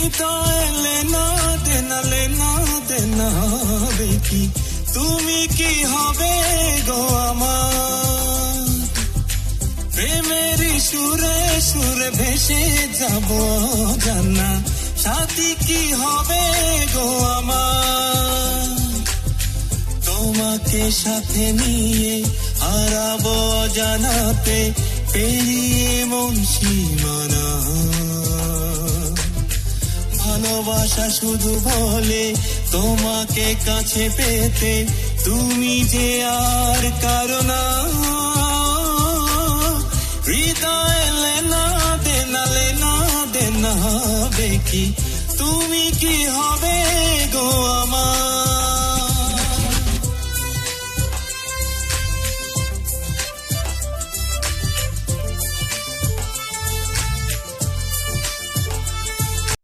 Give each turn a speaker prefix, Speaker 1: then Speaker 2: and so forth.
Speaker 1: হৃদয়ে লেনা দেনা হবে কি, তুমি কি হবে গো আমার? প্রেমের সুরে সুরে ভেসে যাব জানা, সাথী কি হবে গো আমার? তোমাকে সাথে নিয়ে হারাবো জানাতে, পেরিয়ে মন সীমানা। ভালোবাসা শুধু বলে তোমাকে কাছে পেতে, তুমি যে আর কারো না। হৃদয়ে লেনা দেনা হবে কি, তুমি কি হবে গো আমার?